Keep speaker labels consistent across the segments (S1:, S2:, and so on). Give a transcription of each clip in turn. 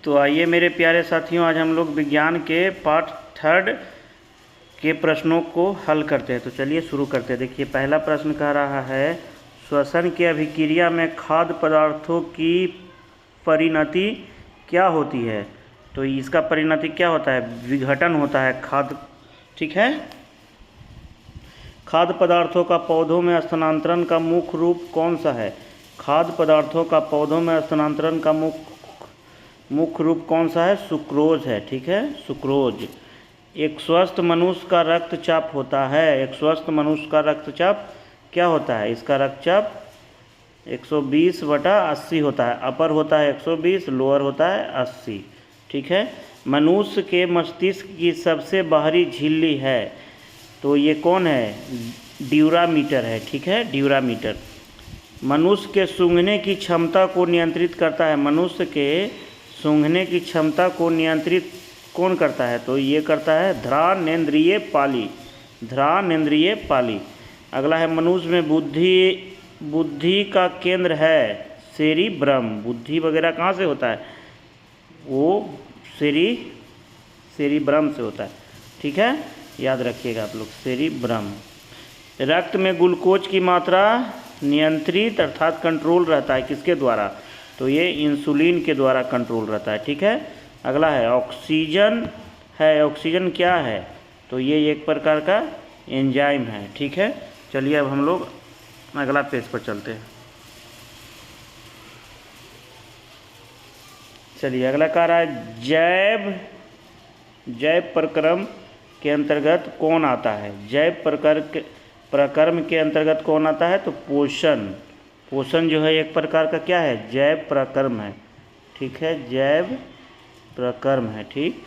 S1: तो आइए मेरे प्यारे साथियों, आज हम लोग विज्ञान के पार्ट 3 के प्रश्नों को हल करते हैं। तो चलिए शुरू करते हैं। देखिए पहला प्रश्न कह रहा है, श्वसन की अभिक्रिया में खाद्य पदार्थों की परिणति क्या होती है। तो इसका परिणति क्या होता है, विघटन होता है खाद्य, ठीक है। खाद्य पदार्थों का पौधों में स्थानांतरण का मुख्य रूप कौन सा है। खाद्य पदार्थों का पौधों में स्थानांतरण का मुख्य रूप कौन सा है, सुक्रोज है, ठीक है, सुक्रोज। एक स्वस्थ मनुष्य का रक्तचाप होता है, एक स्वस्थ मनुष्य का रक्तचाप क्या होता है, इसका रक्तचाप 120/80 होता है। अपर होता है 120, लोअर होता है 80, ठीक है। मनुष्य के मस्तिष्क की सबसे बाहरी झिल्ली है, तो ये कौन है, ड्यूरामीटर है, ठीक है, ड्यूरामीटर। मनुष्य के सूंघने की क्षमता को नियंत्रित करता है, मनुष्य के सूंघने की क्षमता को नियंत्रित कौन करता है, तो ये करता है घ्राणेंद्रिय पाली, घ्राणेंद्रिय पाली। अगला है, मनुष्य में बुद्धि का केंद्र है सेरिब्रम। बुद्धि वगैरह कहाँ से होता है, वो सेरिब्रम से होता है, ठीक है, याद रखिएगा आप लोग, सेरिब्रम। रक्त में ग्लूकोज की मात्रा नियंत्रित अर्थात कंट्रोल रहता है किसके द्वारा, तो ये इंसुलिन के द्वारा कंट्रोल रहता है, ठीक है। अगला है, ऑक्सीजन है, ऑक्सीजन क्या है, तो ये एक प्रकार का एंजाइम है, ठीक है। चलिए अब हम लोग अगला पेज पर चलते हैं। चलिए अगला कह रहा है, जैव प्रक्रम के अंतर्गत कौन आता है। जैव प्रक्रम के अंतर्गत कौन आता है, तो पोषण जो है एक प्रकार का क्या है, जैव प्रक्रम है, ठीक है, जैव प्रक्रम है, ठीक।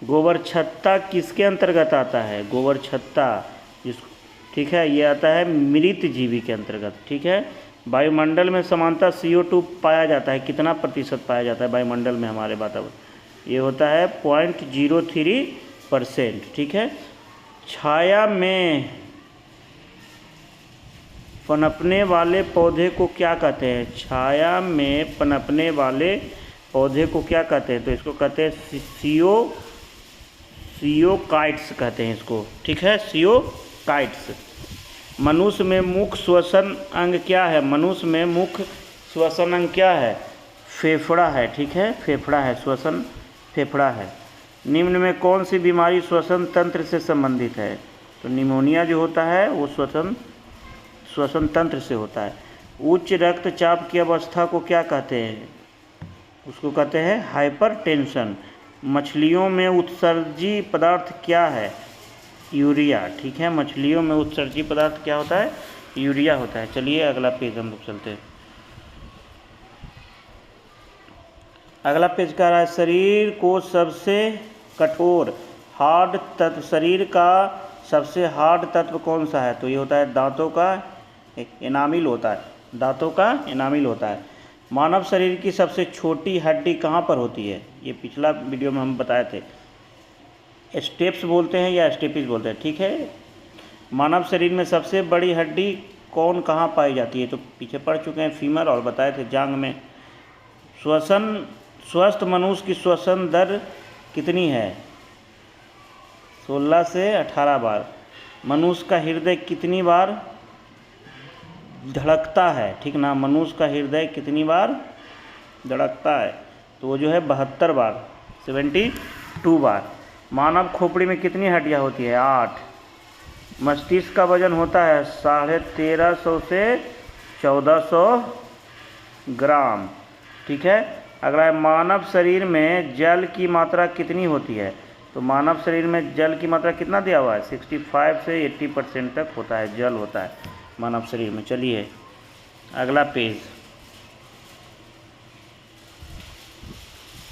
S1: गोबर छत्ता किसके अंतर्गत आता है, गोबर छत्ता ठीक है, ये आता है मृत जीवी के अंतर्गत, ठीक है। वायुमंडल में सामान्यतः CO2 पाया जाता है, कितना प्रतिशत पाया जाता है वायुमंडल में हमारे वातावरण, ये होता है 0.03%, ठीक है। छाया में पनपने वाले पौधे को क्या कहते हैं, छाया में पनपने वाले पौधे को क्या कहते हैं, तो इसको कहते हैं सियोकाइट्स कहते हैं इसको, ठीक है, सियोकाइट्स। मनुष्य में मुख्य श्वसन अंग क्या है, मनुष्य में मुख्य श्वसन अंग क्या है, फेफड़ा है, ठीक है, फेफड़ा है, श्वसन फेफड़ा है। निम्न में कौन सी बीमारी श्वसन तंत्र से संबंधित है, तो निमोनिया जो होता है वो श्वसन तंत्र से होता है। उच्च रक्तचाप की अवस्था को क्या कहते हैं, उसको कहते हैं हाइपरटेंशन। मछलियों में उत्सर्जी पदार्थ क्या है, यूरिया, ठीक है, मछलियों में उत्सर्जी पदार्थ क्या होता है, यूरिया होता है। चलिए अगला पेज हम लोग चलते हैं। अगला पेज कह रहा है, शरीर को सबसे कठोर हार्ड तत्व, शरीर का सबसे हार्ड तत्व कौन सा है, तो ये होता है दांतों का एनामिल होता है, दांतों का एनामिल होता है। मानव शरीर की सबसे छोटी हड्डी कहाँ पर होती है, ये पिछला वीडियो में हम बताए थे, स्टेप्स बोलते हैं या स्टेपिस बोलते हैं, ठीक है। मानव शरीर में सबसे बड़ी हड्डी कौन कहाँ पाई जाती है, तो पीछे पढ़ चुके हैं, फीमर, और बताए थे जांग में। स्वस्थ मनुष्य की श्वसन दर कितनी है, 16 से 18 बार। मनुष्य का हृदय कितनी बार धड़कता है, ठीक ना, मनुष्य का हृदय कितनी बार धड़कता है, तो वो जो है 72 बार, 72 बार। मानव खोपड़ी में कितनी हड्डियाँ होती है, 8। मस्तिष्क का वजन होता है 1350 से 1400 ग्राम, ठीक है। अगला है, मानव शरीर में जल की मात्रा कितनी होती है, तो मानव शरीर में जल की मात्रा कितना दिया हुआ है, 65 से 80% तक होता है, जल होता है मानव शरीर में। चलिए अगला पेज,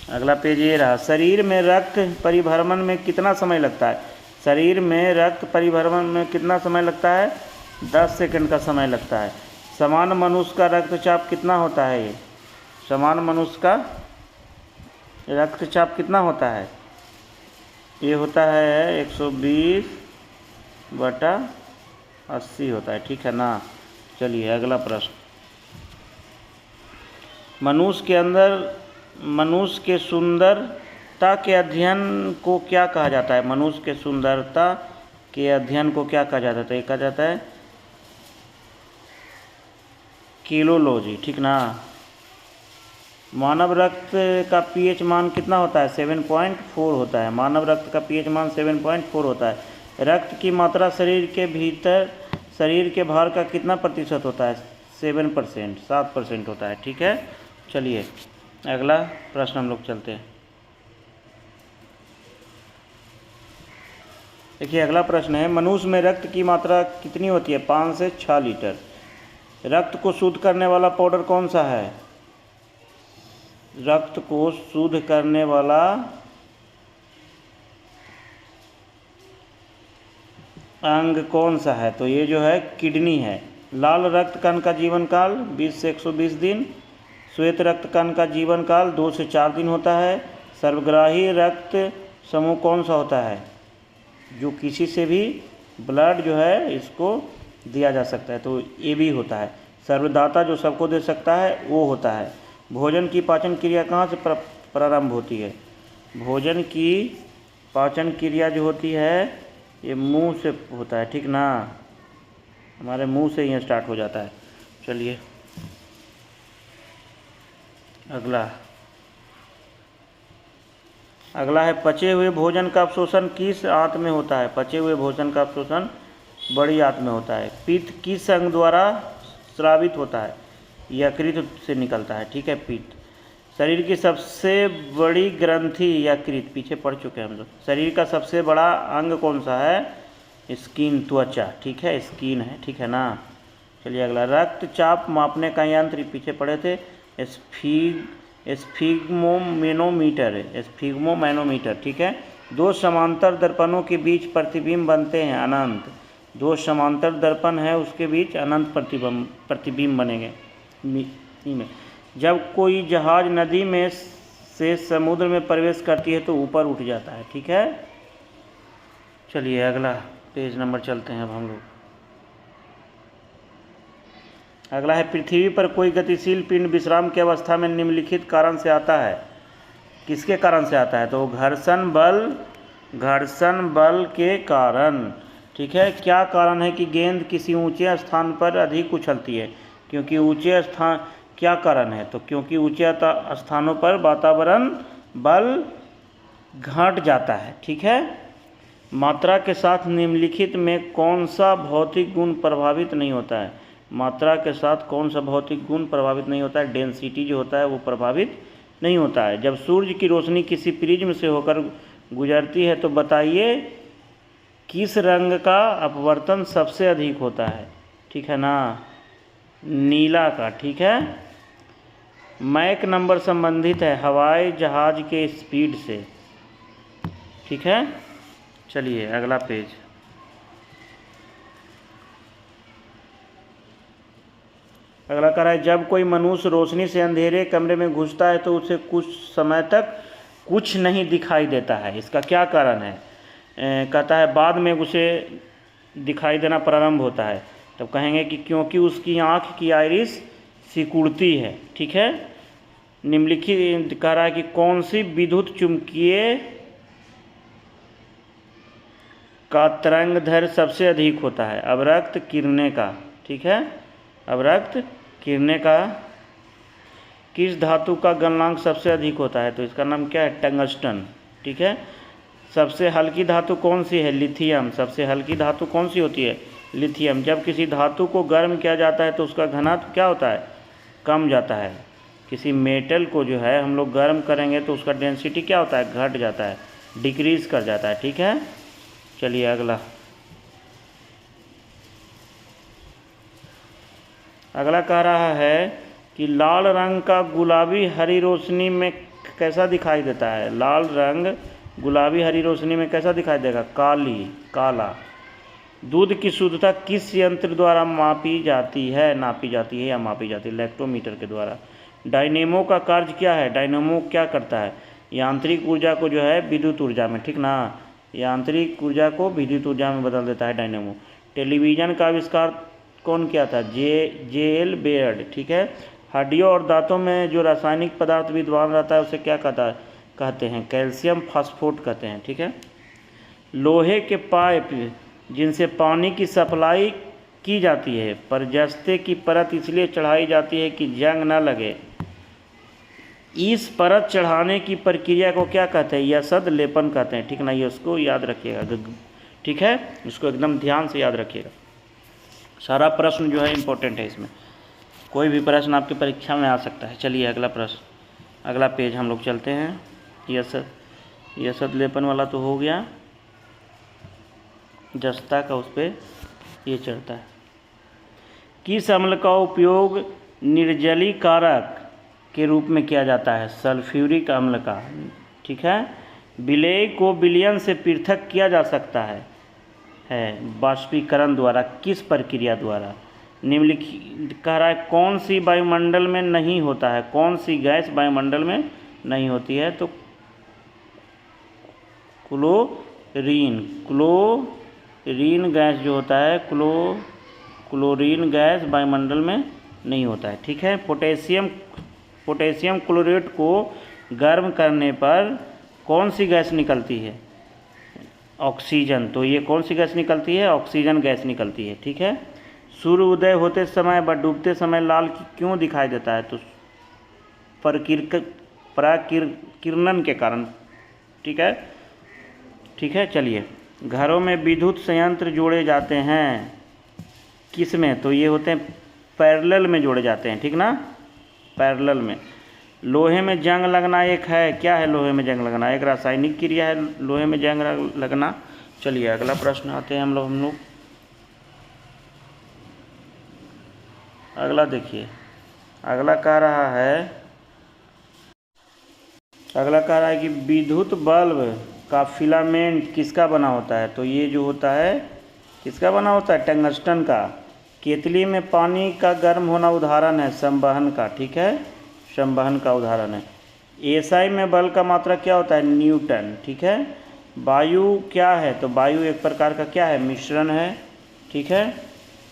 S1: अगला पेज ये रहा, शरीर में रक्त परिभ्रमण में कितना समय लगता है, शरीर में रक्त परिभ्रमण में कितना समय लगता है, 10 सेकंड का समय लगता है। सामान्य मनुष्य का रक्तचाप कितना होता है, ये सामान्य मनुष्य का रक्तचाप कितना होता है, ये होता है 120/80 होता है, ठीक है ना। चलिए अगला प्रश्न, मनुष्य के अंदर मनुष्य के सुंदरता के अध्ययन को क्या कहा जाता है? मनुष्य के सुंदरता के अध्ययन को क्या कहा जाता है? ये कहा जाता है किलोलॉजी, ठीक ना। मानव रक्त का पीएच मान कितना होता है? 7.4 होता है। मानव रक्त का पीएच मान 7.4 होता है। रक्त की मात्रा शरीर के भीतर शरीर के भार का कितना प्रतिशत होता है? 7%, 7% होता है, ठीक है। चलिए अगला प्रश्न हम लोग चलते हैं। देखिए अगला प्रश्न है, मनुष्य में रक्त की मात्रा कितनी होती है? 5 से 6 लीटर। रक्त को शुद्ध करने वाला पाउडर कौन सा है? रक्त को शुद्ध करने वाला अंग कौन सा है? तो ये जो है किडनी है। लाल रक्त कण का जीवन काल 20 से 120 दिन। श्वेत रक्त कण का जीवन काल 2 से 4 दिन होता है। सर्वग्राही रक्त समूह कौन सा होता है? जो किसी से भी ब्लड जो है इसको दिया जा सकता है, तो ये भी होता है। सर्वदाता जो सबको दे सकता है वो होता है। भोजन की पाचन क्रिया कहाँ से प्रारंभ होती है? भोजन की पाचन क्रिया जो होती है ये मुंह से होता है, ठीक ना। हमारे मुंह से ही स्टार्ट हो जाता है। चलिए अगला है, पचे हुए भोजन का अवशोषण किस आंत में होता है? पचे हुए भोजन का अवशोषण बड़ी आंत में होता है। पित्त किस अंग द्वारा स्रावित होता है? यकृत से निकलता है, ठीक है, पित्त। शरीर की सबसे बड़ी ग्रंथि यकृत, पीछे पढ़ चुके हैं हम लोग। शरीर का सबसे बड़ा अंग कौन सा है? स्किन, त्वचा, ठीक है, स्किन है, ठीक है ना। चलिए अगला, रक्तचाप मापने का यंत्र, पीछे पढ़े थे, स्फिग्मोमैनोमीटर, ठीक है। दो समांतर दर्पणों के बीच प्रतिबिंब बनते हैं अनंत। दो समांतर दर्पण है उसके बीच अनंत प्रतिबिंब बनेंगे। जब कोई जहाज नदी में से समुद्र में प्रवेश करती है तो ऊपर उठ जाता है, ठीक है। चलिए अगला पेज नंबर चलते हैं अब हम लोग। अगला है, पृथ्वी पर कोई गतिशील पिंड विश्राम की अवस्था में निम्नलिखित कारण से आता है। किसके कारण से आता है? तो घर्षण बल के कारण, ठीक है। क्या कारण है कि गेंद किसी ऊंचे स्थान पर अधिक उछलती है? क्योंकि ऊंचे स्थान, क्या कारण है? तो क्योंकि ऊंचे स्थानों पर वातावरण बल घट जाता है, ठीक है। मात्रा के साथ निम्नलिखित में कौन सा भौतिक गुण प्रभावित नहीं होता है? मात्रा के साथ कौन सा भौतिक गुण प्रभावित नहीं होता है? डेंसिटी जो होता है वो प्रभावित नहीं होता है। जब सूर्य की रोशनी किसी प्रिज्म से होकर गुजरती है तो बताइए किस रंग का अपवर्तन सबसे अधिक होता है? ठीक है ना, नीला का, ठीक है। मैक नंबर संबंधित है हवाई जहाज के स्पीड से, ठीक है। चलिए अगला पेज। अगला कह रहा है, जब कोई मनुष्य रोशनी से अंधेरे कमरे में घुसता है तो उसे कुछ समय तक कुछ नहीं दिखाई देता है। इसका क्या कारण है? कहता है बाद में उसे दिखाई देना प्रारंभ होता है। तब कहेंगे कि क्योंकि उसकी आँख की आइरिस सिकुड़ती है, ठीक है। निम्नलिखित कह रहा है कि कौन सी विद्युत चुंबकीय का तरंगदैर्घ्य सबसे अधिक होता है? अवरक्त किरणें का, ठीक है। अवरक्त किरणें का। किस धातु का गलनांक सबसे अधिक होता है? तो इसका नाम क्या है? टंगस्टन, ठीक है। सबसे हल्की धातु कौन सी है? लिथियम। सबसे हल्की धातु कौन सी होती है? लिथियम। जब किसी धातु को गर्म किया जाता है तो उसका घनत्व क्या होता है? कम जाता है। किसी मेटल को जो है हम लोग गर्म करेंगे तो उसका डेंसिटी क्या होता है? घट जाता है, डिक्रीज कर जाता है, ठीक है। चलिए अगला कह रहा है कि लाल रंग का गुलाबी हरी रोशनी में कैसा दिखाई देता है? लाल रंग गुलाबी हरी रोशनी में कैसा दिखाई देगा? काला। दूध की शुद्धता किस यंत्र द्वारा नापी जाती है? लैक्टोमीटर के द्वारा। डायनेमो का कार्य क्या है? डायनेमो क्या करता है? यांत्रिक ऊर्जा को जो है विद्युत ऊर्जा में, ठीक ना, यांत्रिक ऊर्जा को विद्युत ऊर्जा में बदल देता है डायनेमो। टेलीविज़न का आविष्कार कौन किया था? जे एल बेयर्ड, ठीक है। हड्डियों और दांतों में जो रासायनिक पदार्थ विद्यमान रहता है उसे क्या कहते हैं? कैल्शियम फास्फेट कहते हैं। ठीक है। लोहे के पाइप जिनसे पानी की सप्लाई की जाती है पर जस्ते की परत इसलिए चढ़ाई जाती है कि जंग न लगे। इस परत चढ़ाने की प्रक्रिया को क्या कहते हैं? यसद लेपन कहते हैं। ठीक ना, ये उसको याद रखिएगा। ठीक है, उसको एकदम ध्यान से याद रखिएगा। सारा प्रश्न जो है इम्पोर्टेंट है, इसमें कोई भी प्रश्न आपकी परीक्षा में आ सकता है। चलिए अगला प्रश्न, अगला पेज हम लोग चलते हैं। यसद लेपन वाला तो हो गया, जस्ता का उस पर ये चढ़ता है। किस अम्ल का उपयोग निर्जलीकारक के रूप में किया जाता है? सल्फ्यूरिक अम्ल का। ठीक है। विलेय को विलयन से पृथक किया जा सकता है बाष्पीकरण द्वारा। किस प्रक्रिया द्वारा? निम्नलिखित कह रहा है कौन सी वायुमंडल में नहीं होता है? कौन सी गैस वायुमंडल में नहीं होती है? तो क्लोरीन गैस जो होता है, क्लोरीन गैस वायुमंडल में नहीं होता है। ठीक है। पोटेशियम क्लोरेट को गर्म करने पर कौन सी गैस निकलती है? ऑक्सीजन। तो ये कौन सी गैस निकलती है? ऑक्सीजन गैस निकलती है। ठीक है। सूर्य उदय होते समय व डूबते समय लाल क्यों दिखाई देता है? तो पराकिरणन के कारण। ठीक है। ठीक है। चलिए, घरों में विद्युत संयंत्र जोड़े जाते हैं किस में? तो ये होते हैं पैरेलल में जोड़े जाते हैं। ठीक ना, पैरेलल में। लोहे में जंग लगना एक है, क्या है लोहे में जंग लगना? एक रासायनिक क्रिया है लोहे में जंग लगना। चलिए अगला प्रश्न आते हैं हम लोग। अगला देखिए, अगला कह रहा है कि विद्युत बल्ब का फिलामेंट किसका बना होता है? तो ये जो होता है किसका बना होता है? टंगस्टन का। केतली में पानी का गर्म होना उदाहरण है संवहन का। ठीक है, संवहन का उदाहरण है। एसआई में बल का मात्रा क्या होता है? न्यूटन। ठीक है। वायु क्या है? तो वायु एक प्रकार का क्या है? मिश्रण है। ठीक है।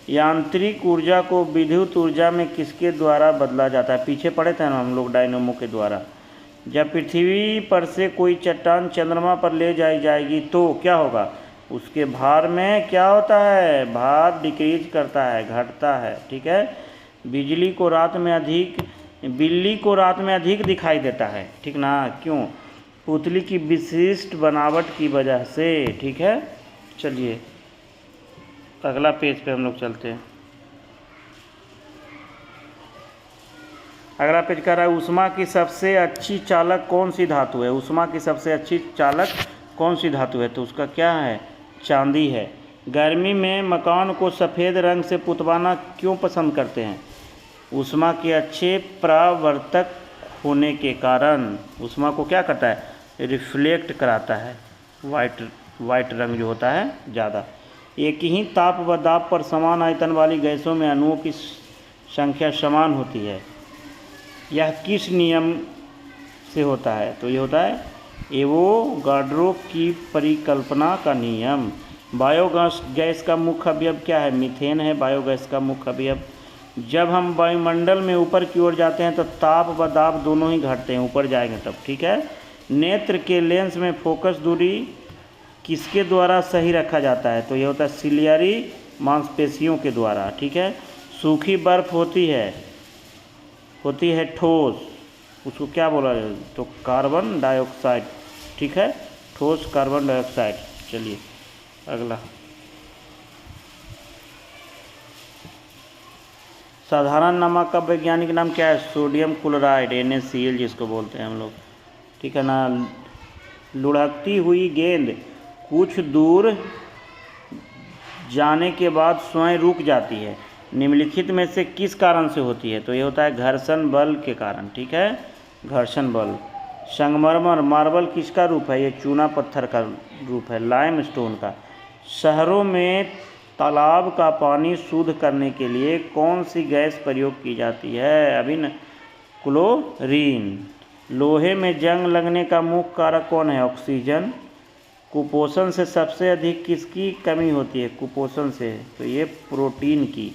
S1: यांत्रिक ऊर्जा को विद्युत ऊर्जा में किसके द्वारा बदला जाता है? पीछे पढ़े थे ना हम लोग, डायनेमो के द्वारा। जब पृथ्वी पर से कोई चट्टान चंद्रमा पर ले जाई जाएगी तो क्या होगा? उसके भार में क्या होता है? भार डिक्रीज करता है, घटता है। ठीक है। बिल्ली को रात में अधिक दिखाई देता है। ठीक ना, क्यों? पुतली की विशिष्ट बनावट की वजह से। ठीक है। चलिए अगला पेज पे हम लोग चलते हैं। अगला पेज कह रहा है ऊष्मा की सबसे अच्छी चालक कौन सी धातु है? ऊष्मा की सबसे अच्छी चालक कौन सी धातु है? तो उसका क्या है? चांदी है। गर्मी में मकान को सफ़ेद रंग से पुतवाना क्यों पसंद करते हैं? ऊष्मा के अच्छे परावर्तक होने के कारण। ऊष्मा को क्या करता है? रिफ्लेक्ट कराता है। वाइट रंग जो होता है ज़्यादा। एक ही ताप व दाब पर समान आयतन वाली गैसों में अणुओं की संख्या समान होती है। यह किस नियम से होता है? तो ये होता है एवोगाड्रो की परिकल्पना का नियम। बायोगैस का मुख्य अवयव क्या है? मीथेन है बायोगैस का मुख्य अवयव। जब हम वायुमंडल में ऊपर की ओर जाते हैं तो ताप व दाब दोनों ही घटते हैं, ऊपर जाएंगे तब। ठीक है। नेत्र के लेंस में फोकस दूरी किसके द्वारा सही रखा जाता है? तो ये होता है सिलियरी मांसपेशियों के द्वारा। ठीक है। सूखी बर्फ होती है ठोस, उसको क्या बोला जाए? तो कार्बन डाइऑक्साइड। ठीक है, ठोस कार्बन डाइऑक्साइड। चलिए अगला, साधारण नमक का वैज्ञानिक नाम क्या है? सोडियम क्लोराइड, NaCl जिसको बोलते हैं हम लोग। ठीक है ना। लुढ़कती हुई गेंद कुछ दूर जाने के बाद स्वयं रुक जाती है, निम्नलिखित में से किस कारण से होती है? तो ये होता है घर्षण बल के कारण। ठीक है, घर्षण बल। संगमरमर मार्बल किसका रूप है? ये चूना पत्थर का रूप है, लाइमस्टोन का। शहरों में तालाब का पानी शुद्ध करने के लिए कौन सी गैस प्रयोग की जाती है? अभी क्लोरीन। लोहे में जंग लगने का मुख्य कारक कौन है? ऑक्सीजन। कुपोषण से सबसे अधिक किसकी कमी होती है? कुपोषण से तो ये प्रोटीन की।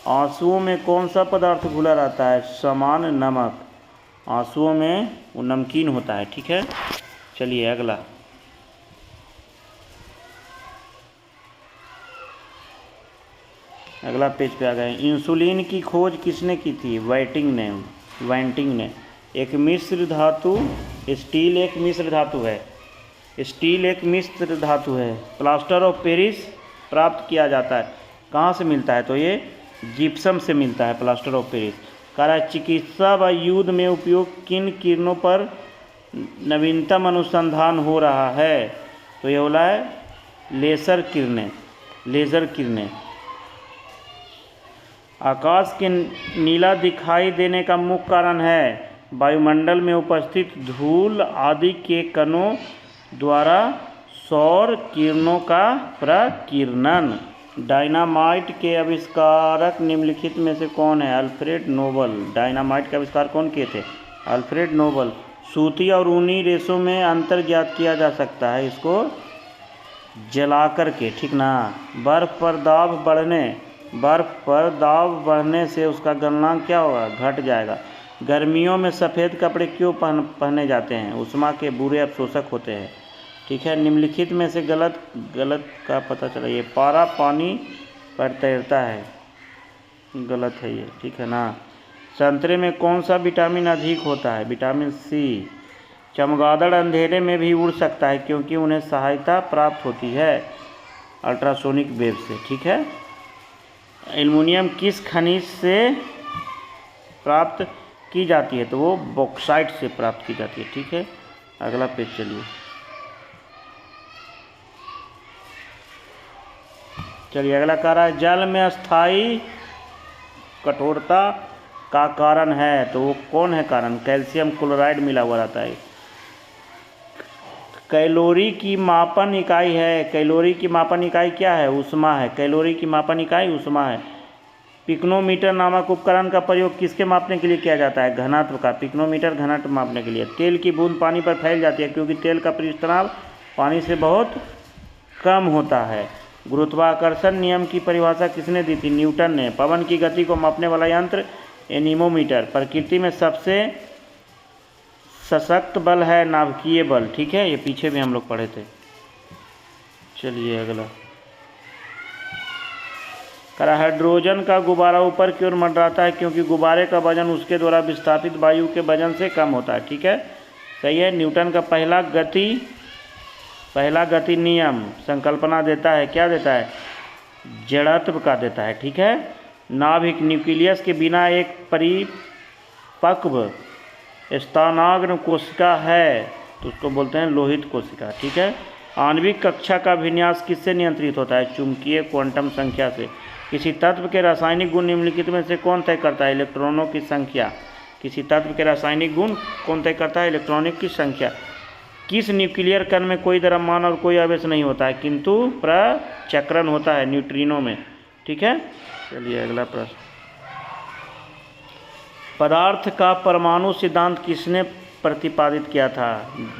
S1: आंसुओं में कौन सा पदार्थ घुला रहता है? समान नमक। आंसुओं में वो नमकीन होता है, ठीक है। चलिए अगला। अगला पेज पे आ गए। इंसुलिन की खोज किसने की थी? वेंटिंग ने। एक मिश्र धातु, स्टील एक मिश्र धातु है। स्टील एक मिश्र धातु है। प्लास्टर ऑफ पेरिस प्राप्त किया जाता है, कहाँ से मिलता है? तो ये जिप्सम से मिलता है, प्लास्टर ऑफ पेरिस। कह रहा है चिकित्सा व युद्ध में उपयोग किन किरणों पर नवीनतम अनुसंधान हो रहा है? तो ये बोला है लेज़र किरणें। आकाश के नीला दिखाई देने का मुख्य कारण है वायुमंडल में उपस्थित धूल आदि के कणों द्वारा सौर किरणों का प्रकीर्णन। डायनामाइट के आविष्कारक निम्नलिखित में से कौन है? Alfred Nobel. डायनामाइट का आविष्कार कौन किए थे? Alfred Nobel. सूती और ऊनी रेशों में अंतर ज्ञात किया जा सकता है इसको जला कर के, ठीक ना। बर्फ़ पर दाब बढ़ने से उसका गलनांक क्या होगा? घट जाएगा। गर्मियों में सफ़ेद कपड़े क्यों पहने जाते हैं? उष्मा के बुरे अवशोषक होते हैं, ठीक है। निम्नलिखित में से गलत का पता चला। ये पारा पानी पर तैरता है, गलत है ये, ठीक है ना। संतरे में कौन सा विटामिन अधिक होता है? Vitamin C. चमगादड़ अंधेरे में भी उड़ सकता है क्योंकि उन्हें सहायता प्राप्त होती है अल्ट्रासोनिक वेव से, ठीक है। एल्युमिनियम किस खनिज से प्राप्त की जाती है? तो वो बॉक्साइट से प्राप्त की जाती है, ठीक है। अगला पेज चलिए अगला कह रहा है जल में स्थायी कठोरता का कारण है, तो वो कौन है कारण? कैल्शियम क्लोराइड मिला हुआ रहता है। कैलोरी की मापन इकाई है। कैलोरी की मापन इकाई क्या है? ऊष्मा है। कैलोरी की मापन इकाई ऊष्मा है। पिक्नोमीटर नामक उपकरण का प्रयोग किसके मापने के लिए किया जाता है? घनत्व का। पिक्नोमीटर घनत्व मापने के लिए। तेल की बूंद पानी पर फैल जाती है क्योंकि तेल का पृष्ठ तनाव पानी से बहुत कम होता है। गुरुत्वाकर्षण नियम की परिभाषा किसने दी थी? न्यूटन ने। पवन की गति को मापने वाला यंत्र एनीमोमीटर। प्रकृति में सबसे सशक्त बल है नाभिकीय बल, ठीक है। ये पीछे भी हम लोग पढ़े थे। चलिए अगला। हाइड्रोजन का गुब्बारा ऊपर की ओर मंडराता है क्योंकि गुब्बारे का वजन उसके द्वारा विस्थापित वायु के वजन से कम होता है, ठीक है। सही है। न्यूटन का पहला गति नियम संकल्पना देता है, क्या देता है? जड़त्व का देता है, ठीक है। नाभिक न्यूक्लियस के बिना एक परिपक्व स्तनाग्र कोशिका है तो उसको बोलते हैं लोहित कोशिका, ठीक है। आणविक कक्षा का विन्यास किससे नियंत्रित होता है? चुंबकीय क्वांटम संख्या से। किसी तत्व के रासायनिक गुण निम्नलिखित में से कौन तय करता है? इलेक्ट्रॉनों की संख्या। किसी तत्व के रासायनिक गुण कौन तय करता है? इलेक्ट्रॉनों की संख्या। किस न्यूक्लियर कण में कोई द्रव्यमान और कोई आवेश नहीं होता है किंतु प्रचक्रण होता है? न्यूट्रिनो में, ठीक है। चलिए अगला प्रश्न। पदार्थ का परमाणु सिद्धांत किसने प्रतिपादित किया था?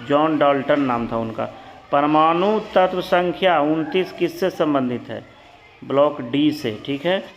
S1: जॉन डाल्टन नाम था उनका। परमाणु तत्व संख्या 29 किससे संबंधित है? ब्लॉक डी से, ठीक है।